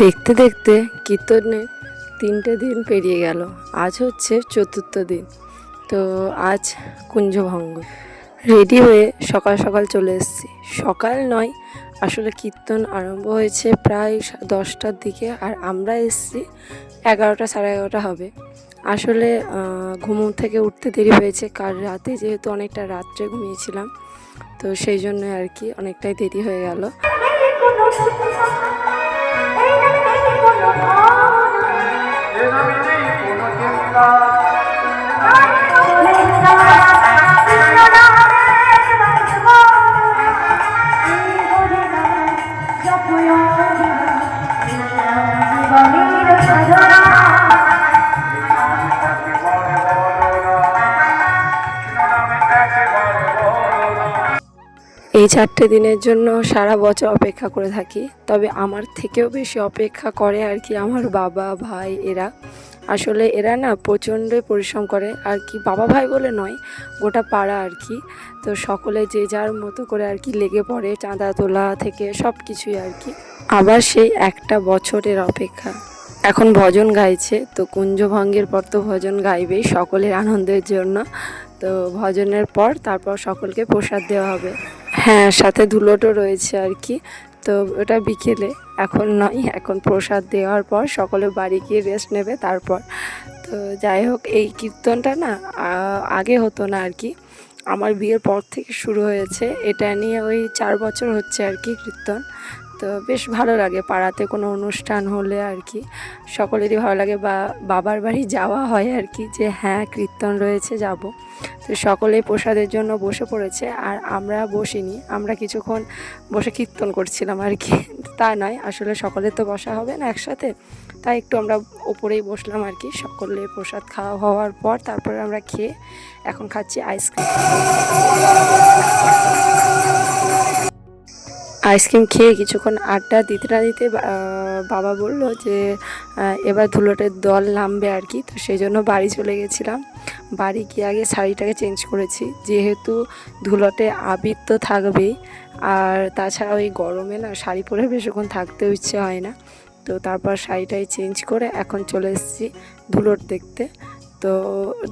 দেখতে দেখতে কীর্তনের 3টে দিন পেরিয়ে গেল। আজ হচ্ছে 4র্থ দিন। তো আজ কুঞ্জভঙ্গ। রেডি হয়ে সকাল সকাল চলে এসেছি। সকাল নয়, আসলে কীর্তন আরম্ভ হয়েছে প্রায় 10টার দিকে, আর আমরা এসেছি 11টা সাড়ে 11টা হবে। আসলে ঘুম থেকে উঠতে দেরি হয়েছে, কাল রাতে যেহেতু অনেকটা রাত্রে ঘুমিয়েছিলাম, তো সেই জন্য আর কি অনেকটাই দেরি হয়ে গেল। এই 4টে দিনের জন্য সারা বছর অপেক্ষা করে থাকি, তবে আমার থেকেও বেশি অপেক্ষা করে আর কি আমার বাবা ভাই এরা। আসলে এরা না প্রচণ্ডই পরিশ্রম করে আর কি, বাবা ভাই বলে নয়, গোটা পাড়া আর কি। তো সকলে যে যার মতো করে আর কি লেগে পড়ে, চাঁদা তোলা থেকে সব কিছুই আর কি। আবার সেই একটা বছরের অপেক্ষা। এখন ভজন গাইছে, তো কুঞ্জভঙ্গের পর তো ভজন গাইবেই সকলের আনন্দের জন্য। তো ভজনের পর তারপর সকলকে প্রসাদ দেওয়া হবে। হ্যাঁ, সাথে ধুলোটও রয়েছে আর কি। তো ওটা বিকেলে, এখন নয়, এখন প্রসাদ দেওয়ার পর সকলে বাড়ি গিয়ে রেস্ট নেবে তারপর। তো যাই হোক, এই কীর্তনটা না আগে হতো না আর কি, আমার বিয়ের পর থেকে শুরু হয়েছে। এটা নিয়ে ওই 4 বছর হচ্ছে আর কি কীর্তন। তো বেশ ভালো লাগে, পাড়াতে কোনো অনুষ্ঠান হলে আর কি সকলেরই ভালো লাগে, বা বাবার বাড়ি যাওয়া হয় আর কি, যে হ্যাঁ কীর্তন রয়েছে যাব। তো সকলেই প্রসাদের জন্য বসে পড়েছে, আর আমরা বসিনি, আমরা কিছুক্ষণ বসে কীর্তন করছিলাম আর কি। তা নয়, আসলে সকলের তো বসা হবে না একসাথে, তাই একটু আমরা ওপরেই বসলাম আর কি। সকলে প্রসাদ খাওয়া হওয়ার পর তারপরে আমরা খেয়ে এখন খাচ্ছি আইসক্রিম খেয়ে কিছুক্ষণ আড্ডা দিতে না দিতে বাবা বলল যে এবার ধুলোটের দল নামবে আর কি। তো সেই জন্য বাড়ি চলে গেছিলাম। বাড়ি গিয়ে আগে শাড়িটাকে চেঞ্জ করেছি, যেহেতু ধুলোটে আবির তো থাকবেই, আর তাছাড়া ওই গরমে না শাড়ি পরে বেশিক্ষণ থাকতেও ইচ্ছে হয় না। তো তারপর শাড়িটাই চেঞ্জ করে এখন চলে এসেছি ধুলোট দেখতে। তো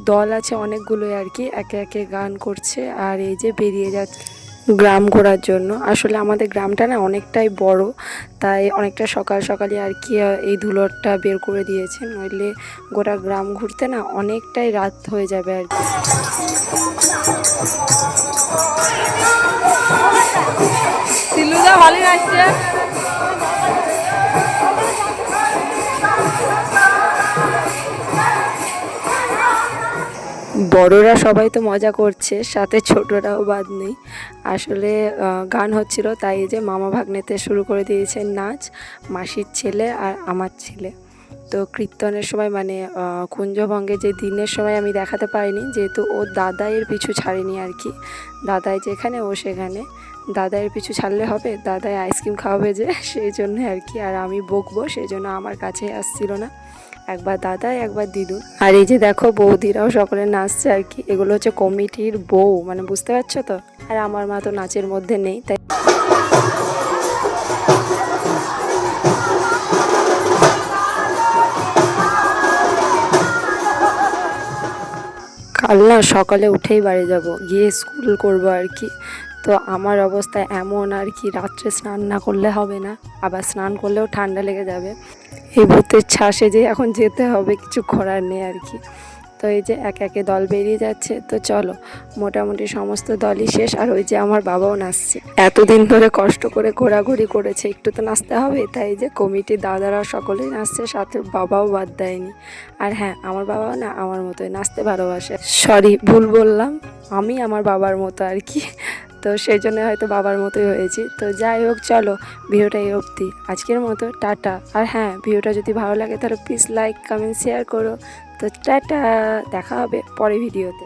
দল আছে অনেকগুলোই আর কি, একে একে গান করছে, আর এই যে বেরিয়ে যাচ্ছে গ্রাম ঘোরার জন্য। আসলে আমাদের গ্রামটা না অনেকটাই বড়, তাই অনেকটা সকাল সকালই আর কি এই ধুলোটটা বের করে দিয়েছে, নইলে গোটা গ্রাম ঘুরতে না অনেকটাই রাত হয়ে যাবে আর কি। ভালোই আসছে। বড়রা সবাই তো মজা করছে, সাথে ছোটরাও বাদ নেই। আসলে গান হচ্ছিল, তাই যে মামা ভাগ্নেতে শুরু করে দিয়েছে নাচ, মাসির ছেলে আর আমার ছেলে। তো কীর্তনের সময় মানে কুঞ্জভঙ্গে যে দিনের সময় আমি দেখাতে পারিনি, যেহেতু ও দাদাইয়ের পিছু ছাড়েনি আর কি। দাদাই যেখানে ও সেখানে, দাদাইয়ের পিছু ছাড়লে হবে, দাদাই আইসক্রিম খাওয়াবে যে, সেই জন্য আর কি। আর আমি বকবো, সেই জন্য আমার কাছে আসছিল না, একবার দাদাই একবার দিদু। আর এই যে দেখো বৌদিরাও সকলে নাচছে আর কি, এগুলো হচ্ছে কমিটির বউ, মানে বুঝতে পারছো তো। আর আমার মা তো নাচের মধ্যে নেই, তাই কাল না সকালে উঠেই বাড়ি যাব, গিয়ে স্কুল করব আর কি। তো আমার অবস্থা এমন আর কি, রাত্রে স্নান না করলে হবে না, আবার স্নান করলেও ঠান্ডা লেগে যাবে। এই ভূতের ছাসে যে এখন যেতে হবে, কিছু করার নেই আর কি। তো এই যে একে একে দল বেরিয়ে যাচ্ছে, তো চলো, মোটামুটি সমস্ত দলই শেষ। আর ওই যে আমার বাবাও নাচছে, এতদিন ধরে কষ্ট করে ঘোরাঘুরি করেছে, একটু তো নাচতে হবে, তাই যে কমিটির দাদারা সকলেই নাচছে, সাথে বাবাও বাদ দেয়নি। আর হ্যাঁ, আমার বাবাও না আমার মতোই নাচতে ভালোবাসে। সরি, ভুল বললাম, আমি আমার বাবার মতো আর কি। তো সেই জন্য হয়তো বাবার মতোই হয়েছি। তো যাই হোক, চলো ভিডিওটা এই অবধি, আজকের মতো টাটা। আর হ্যাঁ, ভিডিওটা যদি ভালো লাগে তাহলে প্লিজ লাইক কমেন্ট শেয়ার করো। তো টাটা, দেখা হবে পরে ভিডিওতে।